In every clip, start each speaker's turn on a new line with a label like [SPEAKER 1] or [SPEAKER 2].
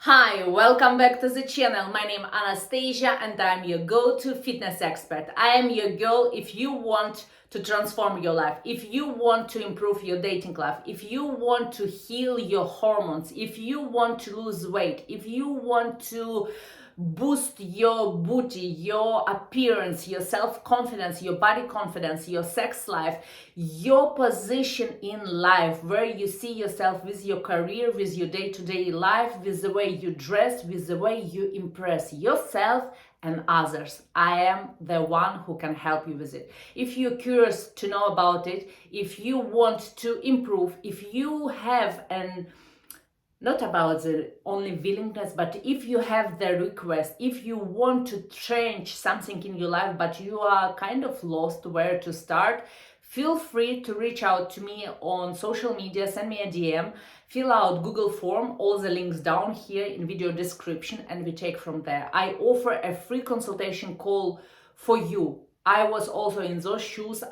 [SPEAKER 1] Hi, welcome back to the channel. My name is Anastasia and I'm your go-to fitness expert. I am your girl if you want to transform your life, if you want to improve your dating life, if you want to heal your hormones, if you want to lose weight, if you want to boost your booty, your appearance, your self-confidence, your body confidence, your sex life, your position in life, where you see yourself with your career, with your day-to-day life, with the way you dress, with the way you impress yourself and others. I am the one who can help you with it. If you're curious to know about it, if you want to improve, if you have an not about the only willingness, but if you have the request, if you want to change something in your life, but you are kind of lost where to start, feel free to reach out to me on social media, send me a DM, fill out Google form, all the links down here in video description, and we take from there. I offer a free consultation call for you. I was also in those shoes.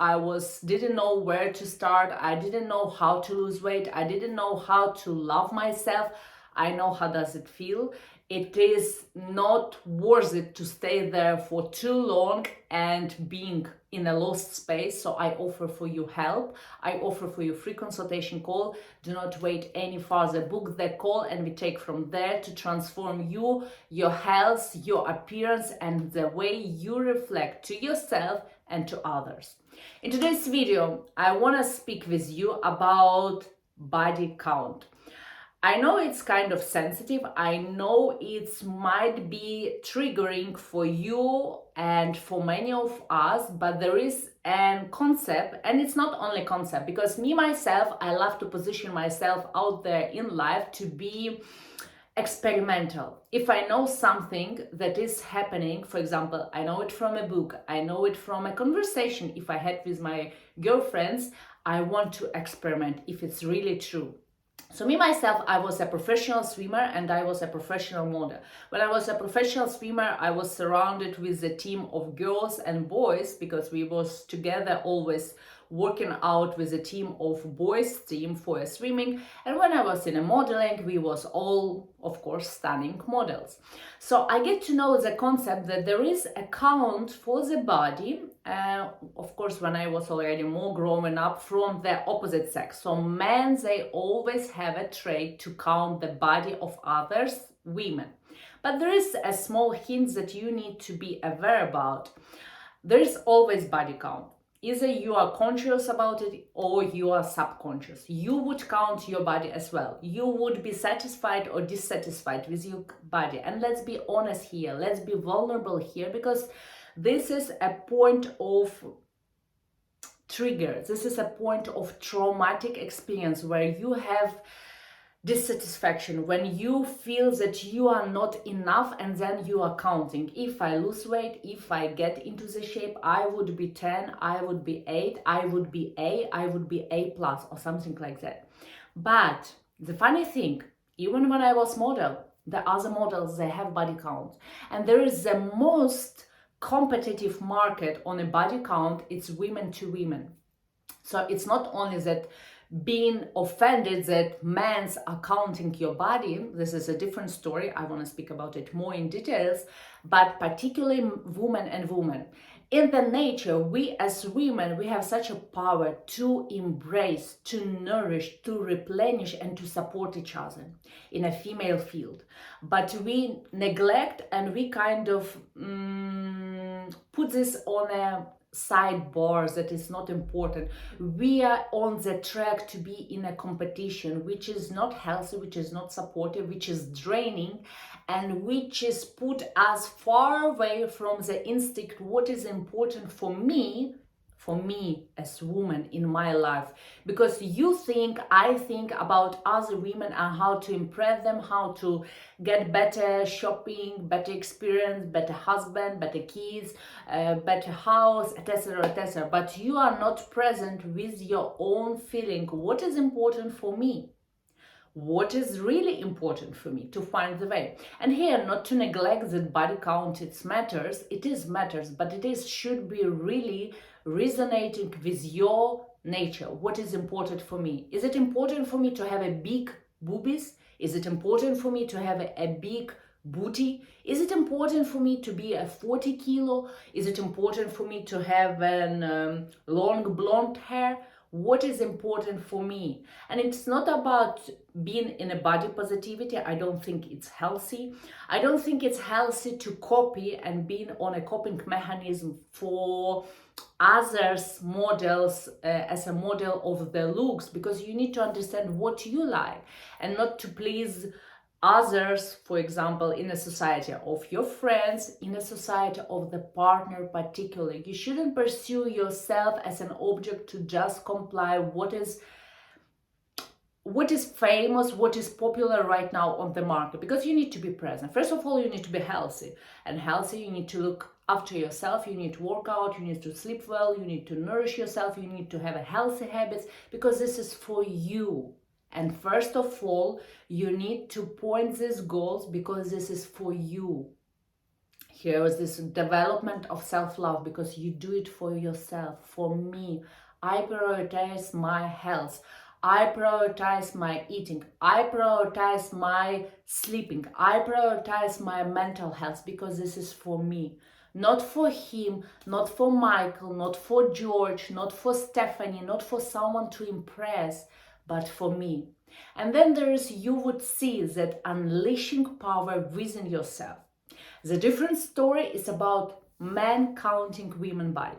[SPEAKER 1] Didn't know where to start. I didn't know how to lose weight. I didn't know how to love myself. I know how does it feel. It is not worth it to stay there for too long and being in a lost space. So I offer for you help. I offer for you free consultation call. Do not wait any further. Book the call and we take from there to transform you, your health, your appearance, and the way you reflect to yourself and to others. In today's video, I want to speak with you about body count. I know it's kind of sensitive. I know it might be triggering for you and for many of us, but there is a concept, and it's not only concept, because me myself, I love to position myself out there in life to be experimental. If I know something that is happening, for example, I know it from a book, I know it from a conversation if I had with my girlfriends, I want to experiment if it's really true. So me myself, I was a professional swimmer and I was a professional model. When I was a professional swimmer, I was surrounded with a team of girls and boys because we was together always working out with a team of boys team for a swimming. And when I was in a modeling, we was all, of course, stunning models. So I get to know the concept that there is a count for the body. Of course, when I was already more growing up from the opposite sex. So men, they always have a trait to count the body of others, women. But there is a small hint that you need to be aware about. There is always body count. Either you are conscious about it or you are subconscious. You would count your body as well. You would be satisfied or dissatisfied with your body. And let's be honest here. Let's be vulnerable here, because this is a point of trigger. This is a point of traumatic experience where you have dissatisfaction, when you feel that you are not enough, and then you are counting. If I lose weight, if I get into the shape, I would be 10, I would be 8, I would be A, I would be A plus or something like that. But the funny thing, even when I was model, the other models, they have body count. And there is the most competitive market on a body count, it's women to women. So it's not only that being offended that men's are counting your body. This is a different story. I want to speak about it more in details, but particularly women and women. In the nature, we as women, we have such a power to embrace, to nourish, to replenish, and to support each other in a female field. But we neglect and we kind of put this on a sidebar that is not important. We are on the track to be in a competition which is not healthy, which is not supportive, which is draining, and which is put us far away from the instinct what is important for me as woman in my life. Because I think about other women and how to impress them, how to get better shopping, better experience, better husband, better kids, better house, etc., etc. But you are not present with your own feeling. What is important for me? What is really important for me to find the way? And here, not to neglect that body count, it matters, but it should be really resonating with your nature. What is important for me? Is it important for me to have a big boobies? Is it important for me to have a big booty? Is it important for me to be a 40 kilo? Is it important for me to have an long blonde hair? What is important for me? And it's not about being in a body positivity. I don't think it's healthy. I don't think it's healthy to copy and being on a coping mechanism for others models as a model of their looks, because you need to understand what you like and not to please others, for example, in a society of your friends, in a society of the partner particularly. You shouldn't pursue yourself as an object to just comply what is famous, what is popular right now on the market, because you need to be present. First of all, you need to be healthy, and healthy, you need to look after yourself, you need to work out, you need to sleep well, you need to nourish yourself, you need to have a healthy habits, because this is for you. And first of all, you need to point these goals because this is for you. Here is this development of self-love, because you do it for yourself. For me, I prioritize my health. I prioritize my eating. I prioritize my sleeping. I prioritize my mental health, because this is for me. Not for him, not for Michael, not for George, not for Stephanie, not for someone to impress, but for me. And then you would see that unleashing power within yourself. The different story is about men counting women body.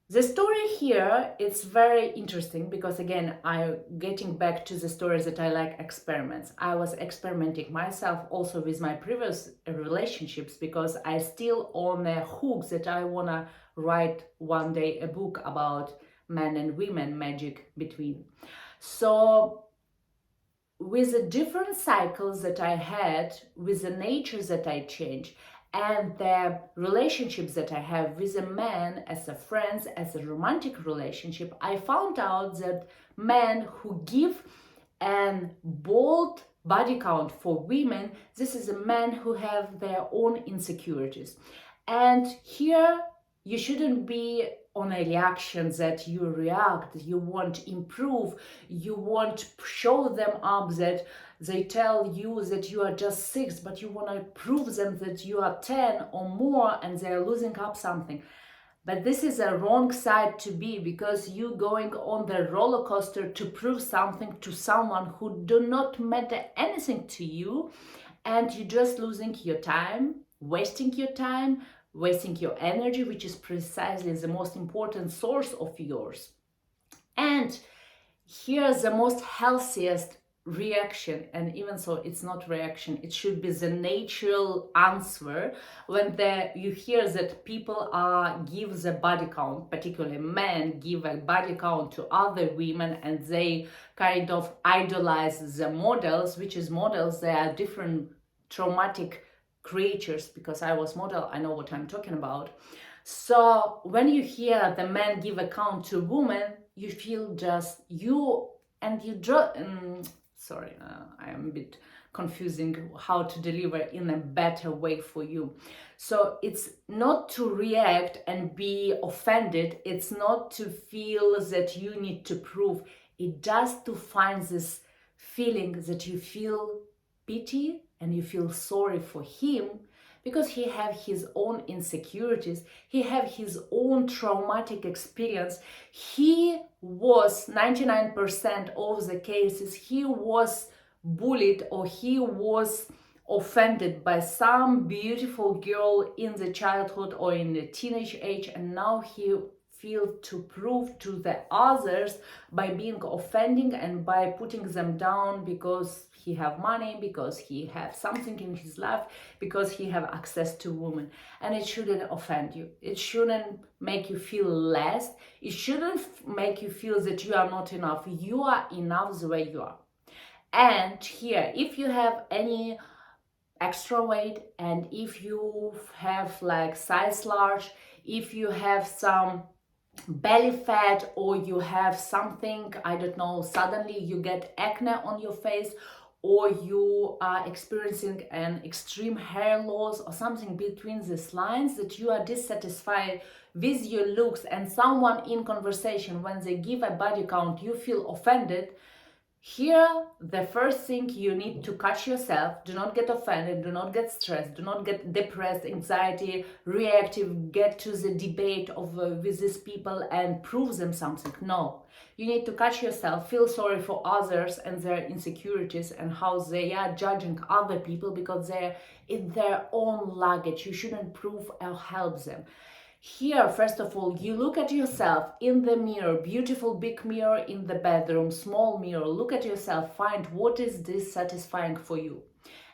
[SPEAKER 1] The story here is very interesting because, again, I'm getting back to the stories that I like experiments. I was experimenting myself also with my previous relationships, because I still on a hook that I want to write one day a book about men and women, magic between. So with the different cycles that I had, with the natures that I changed, and the relationships that I have with a man as a friends, as a romantic relationship, I found out that men who give a bold body count for women, this is a man who have their own insecurities. And here you shouldn't be on a reaction that you react, you want to improve, you want to show them up that they tell you that you are just 6, but you want to prove them that you are 10 or more and they're losing up something. But this is a wrong side to be, because you going on the roller coaster to prove something to someone who do not matter anything to you, and you're just losing your time, wasting your energy, which is precisely the most important source of yours. And here's the most healthiest reaction, and even so it's not reaction, it should be the natural answer when you hear that people give the body count, particularly men give a body count to other women, and they kind of idolize the models, which is models, they are different traumatic creatures, because I was model, I know what I'm talking about. So when you hear the man give a count to women, you feel just you, and you draw. I am a bit confusing how to deliver in a better way for you. So it's not to react and be offended. It's not to feel that you need to prove. It does to find this feeling that you feel pity and you feel sorry for him, because he have his own insecurities, he have his own traumatic experience. He was 99% of the cases, he was bullied or he was offended by some beautiful girl in the childhood or in the teenage age, and now he feel to prove to the others by being offending and by putting them down, because he have money, because he have something in his life, because he have access to women. And it shouldn't offend you, it shouldn't make you feel less, it shouldn't make you feel that you are not enough. You are enough the way you are. And here, if you have any extra weight, and if you have like size large, if you have some belly fat, or you have something, I don't know, suddenly you get acne on your face, or you are experiencing an extreme hair loss or something between these lines, that you are dissatisfied with your looks, and someone in conversation, when they give a body count, you feel offended, Here, the first thing you need to catch yourself. Do not get offended, do not get stressed, do not get depressed, anxiety, reactive, get to the debate of with these people and prove them something. No, you need to catch yourself, feel sorry for others and their insecurities and how they are judging other people because they're in their own luggage. You shouldn't prove or help them. Here, first of all, you look at yourself in the mirror, beautiful big mirror in the bedroom, small mirror. Look at yourself, find what is this satisfying for you.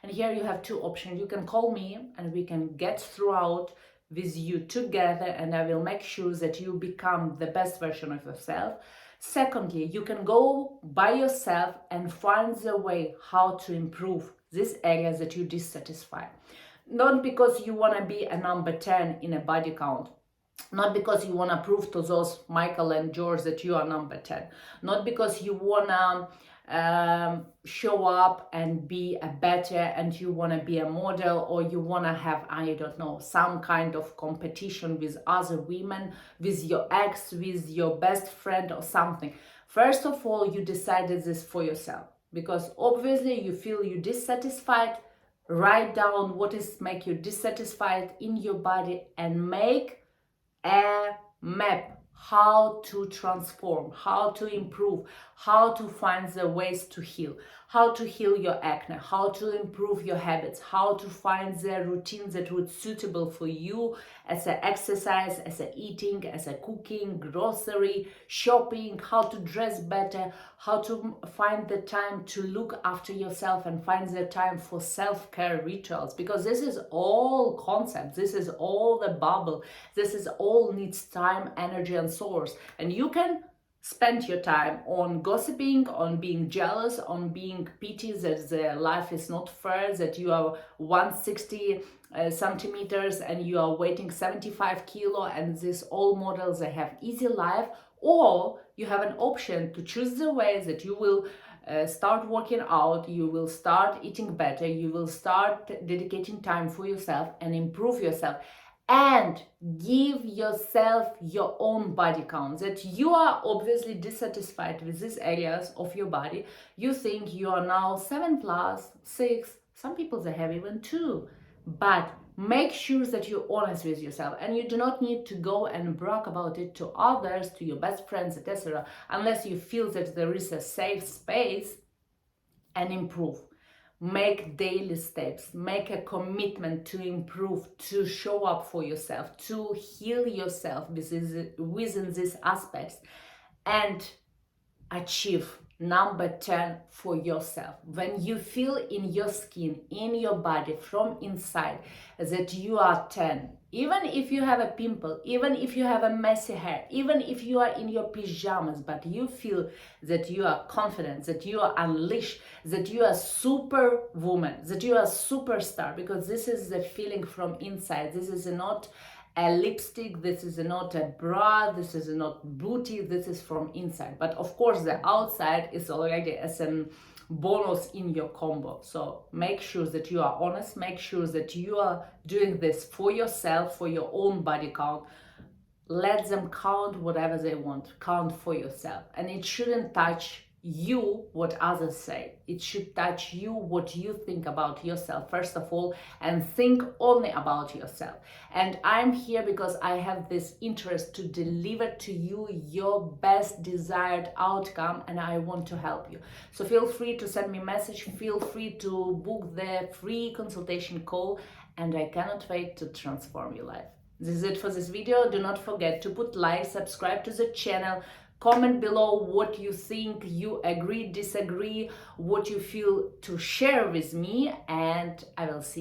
[SPEAKER 1] And here you have two options. You can call me and we can get throughout with you together, and I will make sure that you become the best version of yourself. Secondly, you can go by yourself and find the way how to improve these areas that you dissatisfy. Not because you want to be a number 10 in a body count, not because you want to prove to those Michael and George that you are number 10, not because you want to show up and be a better and you want to be a model, or you want to have, I don't know, some kind of competition with other women, with your ex, with your best friend or something. First of all, you decided this for yourself because obviously you feel you dissatisfied. Write down what is make you dissatisfied in your body and make a map how to transform, how to improve, how to find the ways to heal, how to heal your acne, how to improve your habits, how to find the routines that would suitable for you as an exercise, as a eating, as a cooking, grocery, shopping, how to dress better, how to find the time to look after yourself and find the time for self-care rituals, because this is all concepts, this is all the bubble, this is all needs time, energy and source. And you can spend your time on gossiping, on being jealous, on being pity that the life is not fair, that you are 160 centimeters and you are weighing 75 kilo and these all models, they have easy life. Or you have an option to choose the way that you will start working out, you will start eating better, you will start dedicating time for yourself and improve yourself. And give yourself your own body count, that you are obviously dissatisfied with these areas of your body. You think you are now 7+, 6, some people they have even 2. But make sure that you're honest with yourself, and you do not need to go and brag about it to others, to your best friends, etc., unless you feel that there is a safe space, and improve. Make daily steps, make a commitment to improve, to show up for yourself, to heal yourself within these aspects, and achieve number 10 for yourself. When you feel in your skin, in your body, from inside, that you are 10, even if you have a pimple, even if you have a messy hair, even if you are in your pajamas, but you feel that you are confident, that you are unleashed, that you are superwoman, that you are superstar, because this is the feeling from inside. This is not a lipstick, this is not a bra, this is not booty, this is from inside. But of course the outside is already as a bonus in your combo. So make sure that you are honest, make sure that you are doing this for yourself, for your own body count. Let them count whatever they want, count for yourself. And it shouldn't touch you what others say. It should touch you what you think about yourself first of all, and think only about yourself. And I'm here because I have this interest to deliver to you your best desired outcome, and I want to help you. So feel free to send me a message, feel free to book the free consultation call, and I cannot wait to transform your life. This is it for this video. Do not forget to put like, subscribe to the channel, comment below what you think, you agree, disagree, what you feel to share with me, and I will see you